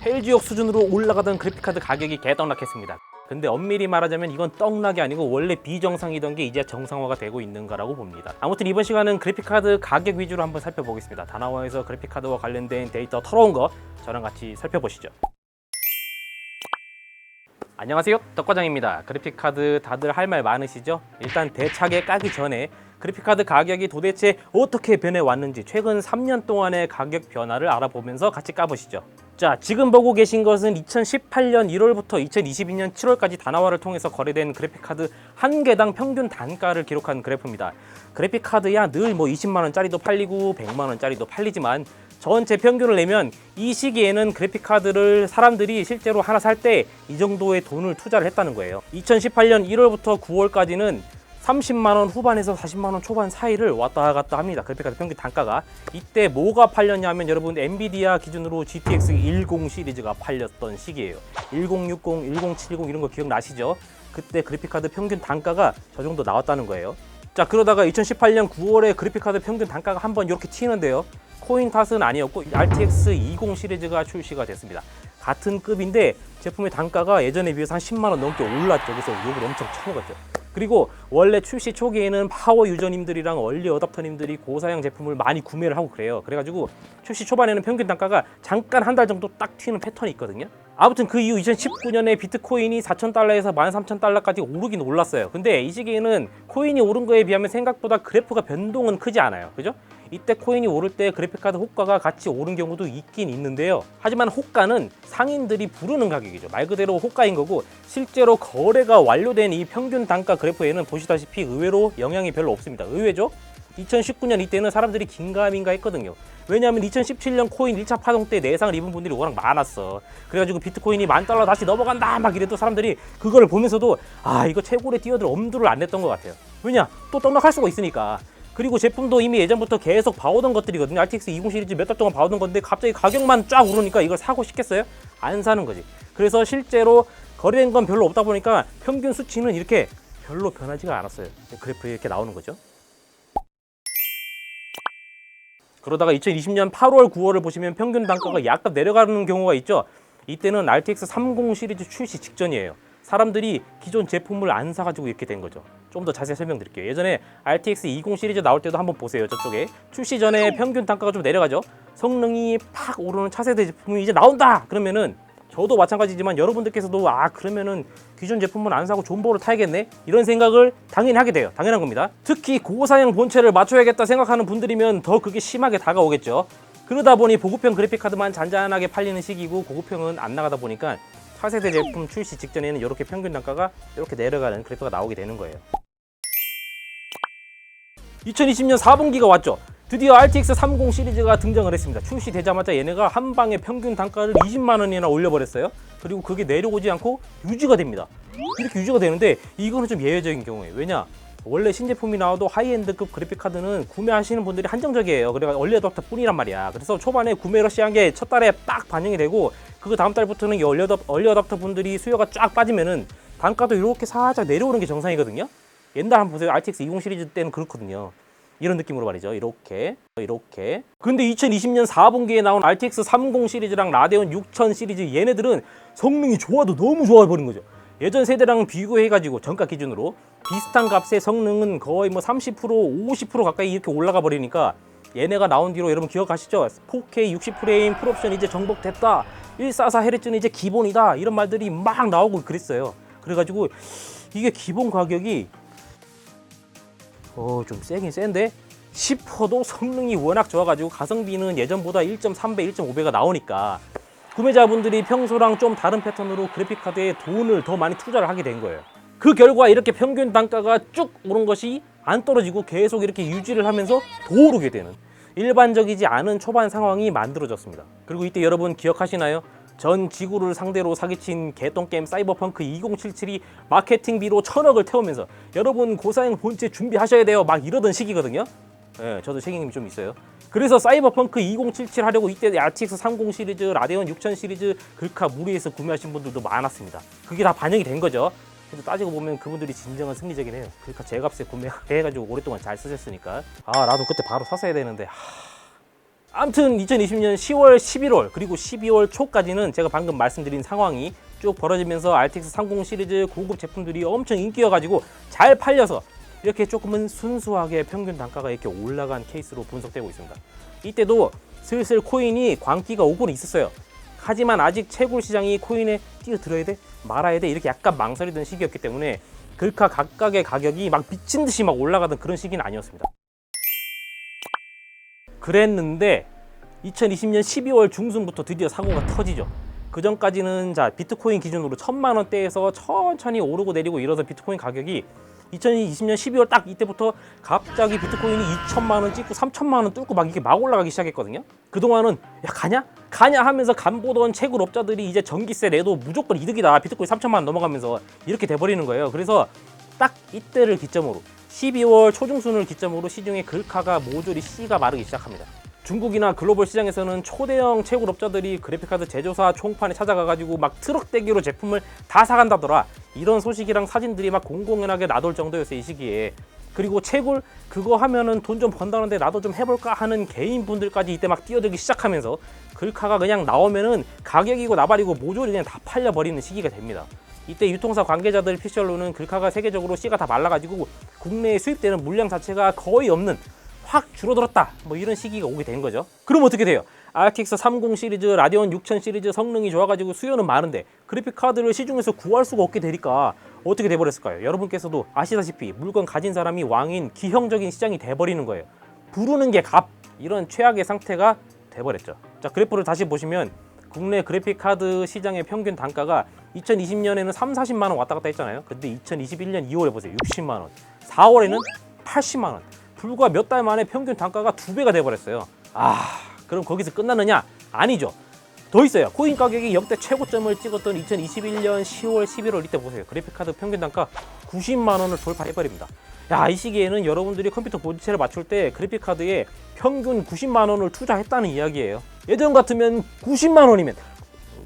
헬지옥 수준으로 올라가던 그래픽카드 가격이 개떡락했습니다. 근데 엄밀히 말하자면 이건 떡락이 아니고 원래 비정상이던 게 이제 정상화가 되고 있는 거라고 봅니다. 아무튼 이번 시간은 그래픽카드 가격 위주로 한번 살펴보겠습니다. 다나와에서 그래픽카드와 관련된 데이터 털어온 거 저랑 같이 살펴보시죠. 안녕하세요, 덕과장입니다. 그래픽카드 다들 할 말 많으시죠? 일단 대차게 까기 전에 그래픽카드 가격이 도대체 어떻게 변해왔는지 최근 3년 동안의 가격 변화를 알아보면서 같이 까보시죠. 자, 지금 보고 계신 것은 2018년 1월부터 2022년 7월까지 다나와를 통해서 거래된 그래픽카드 한 개당 평균 단가를 기록한 그래프입니다. 그래픽카드야 늘 20만원짜리도 팔리고 100만원짜리도 팔리지만 전체 평균을 내면 이 시기에는 그래픽카드를 사람들이 실제로 하나 살 때 이 정도의 돈을 투자를 했다는 거예요. 2018년 1월부터 9월까지는 30만원 후반에서 40만원 초반 사이를 왔다 갔다 합니다. 그래픽카드 평균 단가가. 이때 뭐가 팔렸냐면 여러분 엔비디아 기준으로 GTX 10 시리즈가 팔렸던 시기예요. 1060, 1070 이런 거 기억나시죠? 그때 그래픽카드 평균 단가가 저 정도 나왔다는 거예요. 자, 그러다가 2018년 9월에 그래픽카드 평균 단가가 한번 이렇게 튀는데요. 코인 탓은 아니었고 RTX 20 시리즈가 출시가 됐습니다. 같은 급인데 제품의 단가가 예전에 비해서 한 10만원 넘게 올랐죠. 그래서 욕을 엄청 쳐먹었죠. 그리고 원래 출시 초기에는 파워 유저님들이랑 얼리 어답터님들이 고사양 제품을 많이 구매를 하고 그래요. 그래가지고 출시 초반에는 평균 단가가 잠깐 한 달 정도 딱 튀는 패턴이 있거든요. 아무튼 그 이후 2019년에 비트코인이 4,000달러에서 13,000달러까지 오르긴 올랐어요. 근데 이 시기에는 코인이 오른 거에 비하면 생각보다 그래프가 변동은 크지 않아요. 그죠? 이때 코인이 오를 때 그래픽카드 호가가 같이 오른 경우도 있긴 있는데요. 하지만 호가는 상인들이 부르는 가격이죠. 말 그대로 호가인 거고 실제로 거래가 완료된 이 평균 단가 그래프에는 보시다시피 의외로 영향이 별로 없습니다. 의외죠? 2019년 이때는 사람들이 긴가민가 했거든요. 왜냐하면 2017년 코인 1차 파동 때 내상을 입은 분들이 워낙 많았어. 그래가지고 비트코인이 10,000달러 다시 넘어간다 막 이래도 사람들이 그거를 보면서도 아, 이거 최고의 뛰어들 엄두를 안 냈던 것 같아요. 왜냐? 또 떡락할 수가 있으니까. 그리고 제품도 이미 예전부터 계속 봐오던 것들이거든요. RTX 20 시리즈 몇 달 동안 봐오던 건데 갑자기 가격만 쫙 오르니까 이걸 사고 싶겠어요? 안 사는 거지. 그래서 실제로 거래된 건 별로 없다 보니까 평균 수치는 이렇게 별로 변하지가 않았어요. 그래프에 이렇게 나오는 거죠. 그러다가 2020년 8월, 9월을 보시면 평균 단가가 약간 내려가는 경우가 있죠. 이때는 RTX 30 시리즈 출시 직전이에요. 사람들이 기존 제품을 안 사가지고 이렇게 된 거죠. 좀 더 자세히 설명드릴게요. 예전에 RTX 20 시리즈 나올 때도 한번 보세요. 저쪽에 출시 전에 평균 단가가 좀 내려가죠. 성능이 팍 오르는 차세대 제품이 이제 나온다! 그러면은 저도 마찬가지지만 여러분들께서도 아, 그러면은 기존 제품은 안 사고 존버를 타야겠네? 이런 생각을 당연히 하게 돼요. 당연한 겁니다. 특히 고사양 본체를 맞춰야겠다 생각하는 분들이면 더 그게 심하게 다가오겠죠. 그러다 보니 보급형 그래픽카드만 잔잔하게 팔리는 시기고 고급형은 안 나가다 보니까 차세대 제품 출시 직전에는 이렇게 평균 단가가 이렇게 내려가는 그래프가 나오게 되는 거예요. 2020년 4분기가 왔죠. 드디어 RTX 30 시리즈가 등장을 했습니다. 출시되자마자 얘네가 한 방에 평균 단가를 20만원이나 올려버렸어요. 그리고 그게 내려오지 않고 유지가 됩니다. 이렇게 유지가 되는데 이거는 좀 예외적인 경우예요. 왜냐? 원래 신제품이 나와도 하이엔드급 그래픽카드는 구매하시는 분들이 한정적이에요. 그래서 얼리 어답터 뿐이란 말이야. 그래서 초반에 구매 러시한 게 첫 달에 딱 반영이 되고 그 다음 달부터는 이 얼리 어답터 분들이 수요가 쫙 빠지면은 단가도 이렇게 살짝 내려오는 게 정상이거든요. 옛날 한번 보세요. RTX 20 시리즈 때는 그렇거든요. 이런 느낌으로 말이죠. 이렇게. 근데 2020년 4분기에 나온 RTX 30 시리즈랑 라데온 6000 시리즈 얘네들은 성능이 좋아도 너무 좋아버린 거죠. 예전 세대랑 비교해가지고 전가 기준으로 비슷한 값의 성능은 거의 30%, 50% 가까이 이렇게 올라가 버리니까 얘네가 나온 뒤로 여러분 기억하시죠? 4K 60프레임 풀옵션 이제 정복됐다. 144Hz는 이제 기본이다. 이런 말들이 막 나오고 그랬어요. 그래가지고 이게 기본 가격이 좀 세긴 센데 싶어도 성능이 워낙 좋아가지고 가성비는 예전보다 1.3배, 1.5배가 나오니까 구매자분들이 평소랑 좀 다른 패턴으로 그래픽카드에 돈을 더 많이 투자를 하게 된 거예요. 그 결과 이렇게 평균 단가가 쭉 오른 것이 안 떨어지고 계속 이렇게 유지를 하면서 더 오르게 되는 일반적이지 않은 초반 상황이 만들어졌습니다. 그리고 이때 여러분 기억하시나요? 전 지구를 상대로 사기친 개똥게임 사이버펑크 2077이 마케팅비로 1000억을 태우면서 여러분 고사양 본체 준비하셔야 돼요 막 이러던 시기거든요. 네, 저도 책임이 좀 있어요. 그래서 사이버펑크 2077 하려고 이때 RTX 30 시리즈, 라데온 6000 시리즈 글카 무리해서 구매하신 분들도 많았습니다. 그게 다 반영이 된 거죠. 근데 따지고 보면 그분들이 진정한 승리적인 해요. 그러니까 제값에 구매해가지고 오랫동안 잘 쓰셨으니까. 아, 나도 그때 바로 샀어야 되는데 아무튼 2020년 10월, 11월 그리고 12월 초까지는 제가 방금 말씀드린 상황이 쭉 벌어지면서 RTX 30 시리즈 고급 제품들이 엄청 인기여가지고 잘 팔려서 이렇게 조금은 순수하게 평균 단가가 이렇게 올라간 케이스로 분석되고 있습니다. 이때도 슬슬 코인이 광기가 오고는 있었어요. 하지만 아직 채굴 시장이 코인에 뛰어들어야 돼? 말아야 돼? 이렇게 약간 망설이던 시기였기 때문에 글카 각각의 가격이 막 미친 듯이 막 올라가던 그런 시기는 아니었습니다. 그랬는데 2020년 12월 중순부터 드디어 사고가 터지죠. 그 전까지는 자 비트코인 기준으로 1000만 원대에서 천천히 오르고 내리고 이러던 비트코인 가격이 2020년 12월 딱 이때부터 갑자기 비트코인이 2천만 원 찍고 3천만 원 뚫고 막 이렇게 막 올라가기 시작했거든요. 그동안은 야 가냐? 가냐 하면서 간보던 채굴업자들이 이제 전기세 내도 무조건 이득이다. 비트코인 3천만 원 넘어가면서 이렇게 돼버리는 거예요. 그래서 딱 이때를 기점으로 12월 초중순을 기점으로 시중의 글카가 모조리 씨가 마르기 시작합니다. 중국이나 글로벌 시장에서는 초대형 채굴업자들이 그래픽카드 제조사 총판에 찾아가가지고 막 트럭 대기로 제품을 다 사간다더라. 이런 소식이랑 사진들이 막 공공연하게 나돌 정도였어요, 이 시기에. 그리고 채굴 그거 하면은 돈 좀 번다는데 나도 좀 해볼까 하는 개인분들까지 이때 막 뛰어들기 시작하면서 글카가 그냥 나오면은 가격이고 나발이고 모조리 그냥 다 팔려버리는 시기가 됩니다. 이때 유통사 관계자들 피셜로는 글카가 세계적으로 씨가 다 말라가지고 국내에 수입되는 물량 자체가 거의 없는 확 줄어들었다 뭐 이런 시기가 오게 된 거죠. 그럼 어떻게 돼요? RTX 30 시리즈, 라디온 6000 시리즈 성능이 좋아가지고 수요는 많은데 그래픽 카드를 시중에서 구할 수가 없게 되니까 어떻게 돼버렸을까요? 여러분께서도 아시다시피 물건 가진 사람이 왕인 기형적인 시장이 돼버리는 거예요. 부르는 게 값, 이런 최악의 상태가 돼버렸죠. 자, 그래프를 다시 보시면 국내 그래픽 카드 시장의 평균 단가가 2020년에는 3, 40만 원 왔다 갔다 했잖아요. 근데 2021년 2월에 보세요. 60만 원. 4월에는 80만 원. 불과 몇 달 만에 평균 단가가 2배가 돼버렸어요. 그럼 거기서 끝나느냐? 아니죠. 더 있어요. 코인 가격이 역대 최고점을 찍었던 2021년 10월, 11월 이때 보세요. 그래픽카드 평균 단가 90만 원을 돌파해버립니다. 야, 이 시기에는 여러분들이 컴퓨터 본체를 맞출 때 그래픽카드에 평균 90만 원을 투자했다는 이야기예요. 예전 같으면 90만 원이면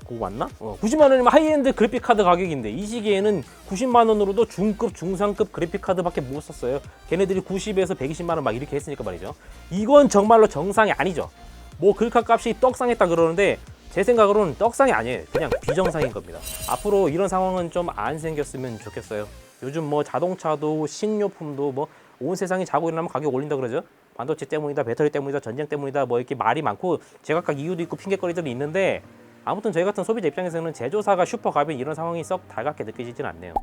그거 맞나? 90만 원이면 하이엔드 그래픽카드 가격인데 이 시기에는 90만 원으로도 중급, 중상급 그래픽카드밖에 못 샀어요. 걔네들이 90에서 120만 원 막 이렇게 했으니까 말이죠. 이건 정말로 정상이 아니죠. 뭐 글카 값이 떡상했다 그러는데 제 생각으로는 떡상이 아니에요. 그냥 비정상인 겁니다. 앞으로 이런 상황은 좀 안 생겼으면 좋겠어요. 요즘 뭐 자동차도 신료품도 뭐 온 세상이 자고 일어나면 가격 올린다 그러죠. 반도체 때문이다, 배터리 때문이다, 전쟁 때문이다 뭐 이렇게 말이 많고 제각각 이유도 있고 핑계거리들이 있는데 아무튼 저희 같은 소비자 입장에서는 제조사가 슈퍼갑인 이런 상황이 썩 달갑게 느껴지진 않네요.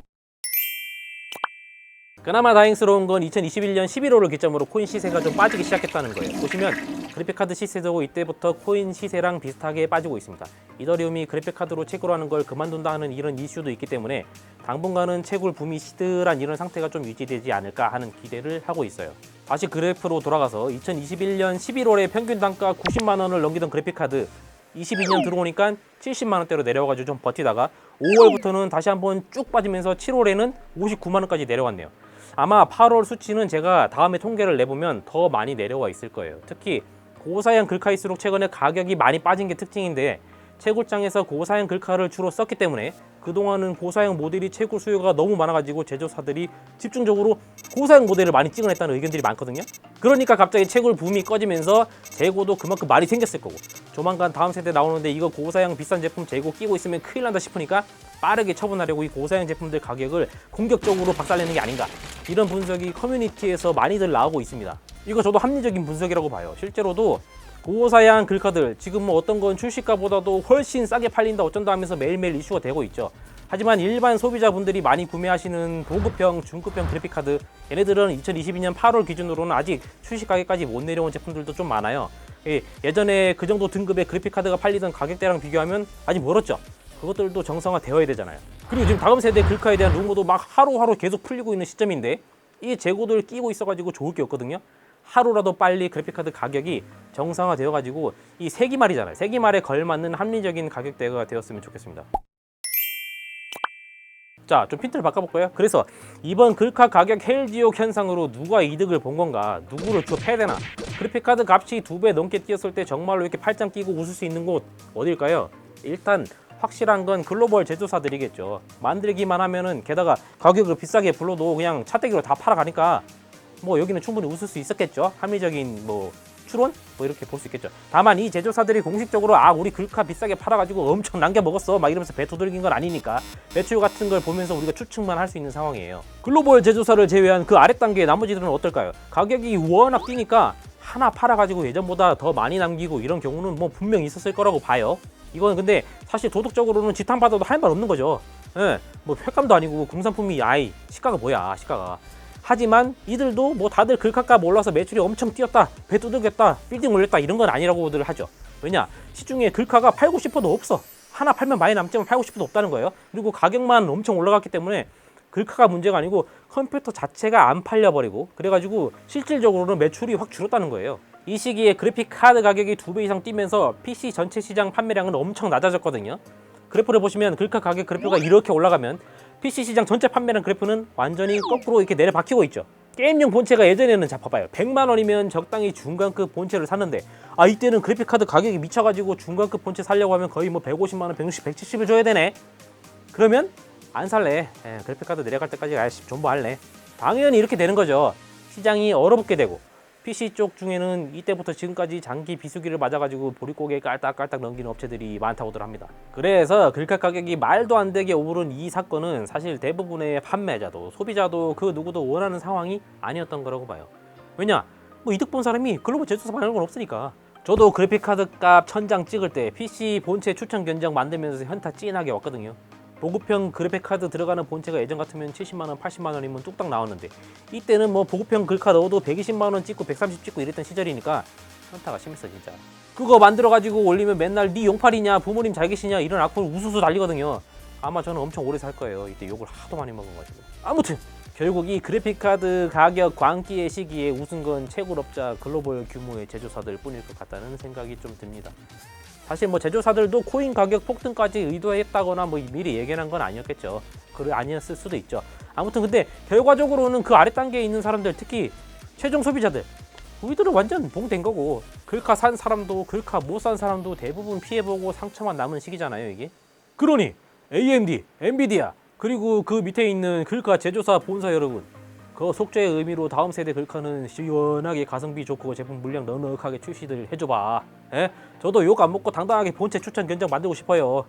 그나마 다행스러운 건 2021년 11월을 기점으로 코인 시세가 좀 빠지기 시작했다는 거예요. 보시면 그래픽카드 시세도 이때부터 코인 시세랑 비슷하게 빠지고 있습니다. 이더리움이 그래픽카드로 채굴하는 걸 그만둔다 하는 이런 이슈도 있기 때문에 당분간은 채굴 붐이 시들한 이런 상태가 좀 유지되지 않을까 하는 기대를 하고 있어요. 다시 그래프로 돌아가서 2021년 11월에 평균 단가 90만 원을 넘기던 그래픽카드 22년 들어오니까 70만 원대로 내려와가지고 좀 버티다가 5월부터는 다시 한번 쭉 빠지면서 7월에는 59만 원까지 내려왔네요. 아마 8월 수치는 제가 다음에 통계를 내보면 더 많이 내려와 있을 거예요. 특히 고사양 글카일수록 최근에 가격이 많이 빠진 게 특징인데 채굴장에서 고사양 글카를 주로 썼기 때문에 그동안은 고사양 모델이 채굴 수요가 너무 많아가지고 제조사들이 집중적으로 고사양 모델을 많이 찍어냈다는 의견들이 많거든요. 그러니까 갑자기 채굴 붐이 꺼지면서 재고도 그만큼 많이 생겼을 거고 조만간 다음 세대 나오는데 이거 고사양 비싼 제품 재고 끼고 있으면 큰일 난다 싶으니까 빠르게 처분하려고 이 고사양 제품들 가격을 공격적으로 박살내는 게 아닌가, 이런 분석이 커뮤니티에서 많이들 나오고 있습니다. 이거 저도 합리적인 분석이라고 봐요. 실제로도 고사양 글카들 지금 뭐 어떤 건 출시가보다도 훨씬 싸게 팔린다 어쩐다 하면서 매일매일 이슈가 되고 있죠. 하지만 일반 소비자분들이 많이 구매하시는 보급형, 중급형 그래픽카드, 얘네들은 2022년 8월 기준으로는 아직 출시 가격까지 못 내려온 제품들도 좀 많아요. 예전에 그 정도 등급의 그래픽카드가 팔리던 가격대랑 비교하면 아직 멀었죠. 그것들도 정상화 되어야 되잖아요. 그리고 지금 다음 세대 글카에 대한 루머도 막 하루하루 계속 풀리고 있는 시점인데 이 재고들 끼고 있어가지고 좋을 게 없거든요. 하루라도 빨리 그래픽카드 가격이 정상화 되어가지고 이 세기말이잖아요. 세기말에 걸맞는 합리적인 가격대가 되었으면 좋겠습니다. 자, 좀 핀트를 바꿔볼까요? 그래서 이번 글카 가격 헬지옥 현상으로 누가 이득을 본 건가? 누구를 좁혀야 되나? 그래픽카드 값이 2배 넘게 뛰었을 때 정말로 이렇게 팔짱 끼고 웃을 수 있는 곳 어딜까요? 일단 확실한 건 글로벌 제조사들이겠죠. 만들기만 하면은 게다가 가격을 비싸게 불러도 그냥 차떼기로 다 팔아가니까 뭐 여기는 충분히 웃을 수 있었겠죠. 합리적인 뭐 추론? 뭐 이렇게 볼 수 있겠죠. 다만 이 제조사들이 공식적으로 우리 글카 비싸게 팔아가지고 엄청 남겨 먹었어 막 이러면서 배 두들긴 건 아니니까 매출 같은 걸 보면서 우리가 추측만 할 수 있는 상황이에요. 글로벌 제조사를 제외한 그 아랫단계의 나머지들은 어떨까요? 가격이 워낙 뛰니까 하나 팔아가지고 예전보다 더 많이 남기고 이런 경우는 뭐 분명히 있었을 거라고 봐요. 이건 근데 사실 도덕적으로는 지탄받아도 할 말 없는 거죠. 예, 뭐 횟감도 아니고 공산품이 시가가 뭐야 시가가. 하지만 이들도 뭐 다들 글카값 올라서 매출이 엄청 뛰었다, 배 두들겼다, 빌딩 올렸다 이런 건 아니라고들 하죠. 왜냐? 시중에 글카가 팔고 싶어도 없어. 하나 팔면 많이 남지만 팔고 싶어도 없다는 거예요. 그리고 가격만 엄청 올라갔기 때문에 글카가 문제가 아니고 컴퓨터 자체가 안 팔려버리고 그래가지고 실질적으로는 매출이 확 줄었다는 거예요. 이 시기에 그래픽 카드 가격이 2배 이상 뛰면서 PC 전체 시장 판매량은 엄청 낮아졌거든요. 그래프를 보시면 글카 가격 그래프가 이렇게 올라가면 PC 시장 전체 판매량 그래프는 완전히 거꾸로 이렇게 내려 박히고 있죠. 게임용 본체가 예전에는 봐봐요. 100만 원이면 적당히 중간급 본체를 샀는데 이때는 그래픽 카드 가격이 미쳐가지고 중간급 본체 사려고 하면 거의 뭐 150만 원, 160, 170을 줘야 되네. 그러면 안 살래. 그래픽 카드 내려갈 때까지 존버할래. 당연히 이렇게 되는 거죠. 시장이 얼어붙게 되고 PC 쪽 중에는 이때부터 지금까지 장기 비수기를 맞아가지고 보릿고개 깔딱깔딱 넘기는 업체들이 많다고들 합니다. 그래서 글카 가격이 말도 안 되게 오른 이 사건은 사실 대부분의 판매자도 소비자도 그 누구도 원하는 상황이 아니었던 거라고 봐요. 왜냐? 뭐 이득 본 사람이 글로벌 제조사 받는 건 없으니까. 저도 그래픽카드 값 천장 찍을 때 PC 본체 추천 견적 만들면서 현타 찐하게 왔거든요. 보급형 그래픽카드 들어가는 본체가 예전 같으면 70만원, 80만원이면 뚝딱 나왔는데 이때는 뭐 보급형 글카 넣어도 120만원 찍고 130 찍고 이랬던 시절이니까 현타가 심했어 진짜. 그거 만들어가지고 올리면 맨날 네 용팔이냐 부모님 잘 계시냐 이런 악플 우수수 달리거든요. 아마 저는 엄청 오래 살 거예요. 이때 욕을 하도 많이 먹어가지고. 아무튼 결국 이 그래픽카드 가격 광기의 시기에 웃은 건 채굴업자 글로벌 규모의 제조사들 뿐일 것 같다는 생각이 좀 듭니다. 사실 뭐 제조사들도 코인 가격 폭등까지 의도했다거나 뭐 미리 예견한 건 아니었겠죠. 아니었을 수도 있죠. 아무튼 근데 결과적으로는 그 아랫단계에 있는 사람들, 특히 최종 소비자들, 우리들은 완전 봉된 거고 글카 산 사람도 글카 못 산 사람도 대부분 피해보고 상처만 남은 시기잖아요 이게. 그러니 AMD, 엔비디아 그리고 그 밑에 있는 글카 제조사 본사 여러분, 그 속죄의 의미로 다음 세대 글카는 시원하게 가성비 좋고 제품 물량 넉넉하게 출시들 해줘봐. 저도 욕 안 먹고 당당하게 본체 추천 견적 만들고 싶어요.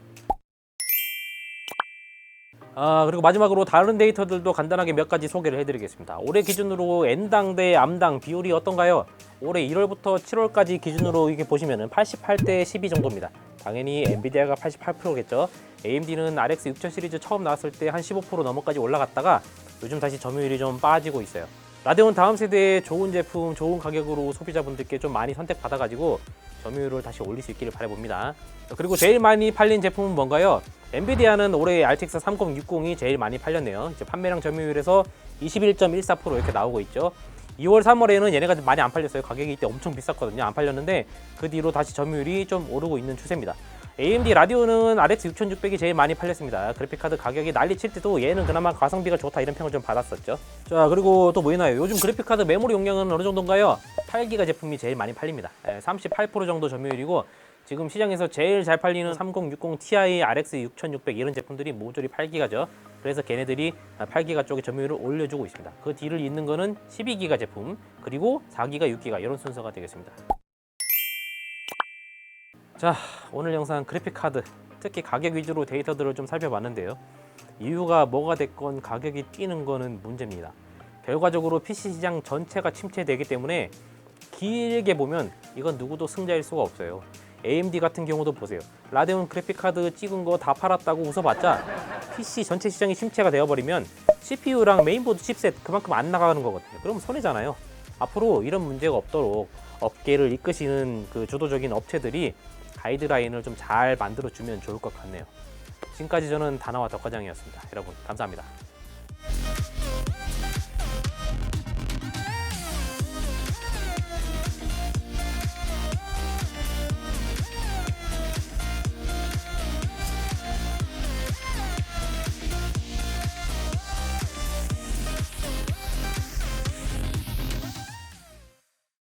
그리고 마지막으로 다른 데이터들도 간단하게 몇 가지 소개를 해드리겠습니다. 올해 기준으로 N당 대 암당 비율이 어떤가요? 올해 1월부터 7월까지 기준으로 이렇게 보시면은 88대 12 정도입니다. 당연히 엔비디아가 88%겠죠. AMD는 RX 6000 시리즈 처음 나왔을 때 한 15% 넘어까지 올라갔다가 요즘 다시 점유율이 좀 빠지고 있어요. 라데온 다음 세대의 좋은 제품, 좋은 가격으로 소비자분들께 좀 많이 선택받아가지고 점유율을 다시 올릴 수 있기를 바라봅니다. 그리고 제일 많이 팔린 제품은 뭔가요? 엔비디아는 올해 RTX 3060이 제일 많이 팔렸네요. 이제 판매량 점유율에서 21.14% 이렇게 나오고 있죠. 2월, 3월에는 얘네가 많이 안 팔렸어요. 가격이 이때 엄청 비쌌거든요. 안 팔렸는데 그 뒤로 다시 점유율이 좀 오르고 있는 추세입니다. AMD 라디오는 RX 6600이 제일 많이 팔렸습니다. 그래픽카드 가격이 난리 칠 때도 얘는 그나마 가성비가 좋다 이런 평을 좀 받았었죠. 자, 그리고 또 뭐 있나요? 요즘 그래픽카드 메모리 용량은 어느 정도인가요? 8기가 제품이 제일 많이 팔립니다. 38% 정도 점유율이고 지금 시장에서 제일 잘 팔리는 3060 Ti, RX 6600 이런 제품들이 모조리 8기가죠. 그래서 걔네들이 8기가 쪽에 점유율을 올려주고 있습니다. 그 뒤를 잇는 거는 12기가 제품, 그리고 4기가, 6기가 이런 순서가 되겠습니다. 자, 오늘 영상 그래픽카드, 특히 가격 위주로 데이터들을 좀 살펴봤는데요. 이유가 뭐가 됐건 가격이 뛰는 거는 문제입니다. 결과적으로 PC 시장 전체가 침체되기 때문에 길게 보면 이건 누구도 승자일 수가 없어요. AMD 같은 경우도 보세요. 라데온 그래픽카드 찍은 거 다 팔았다고 웃어봤자 PC 전체 시장이 침체가 되어버리면 CPU랑 메인보드 칩셋 그만큼 안 나가는 거거든요. 그럼 손해잖아요. 앞으로 이런 문제가 없도록 업계를 이끄시는 그 주도적인 업체들이 가이드라인을 좀 잘 만들어주면 좋을 것 같네요. 지금까지 저는 다나와 덕과장이었습니다. 여러분 감사합니다.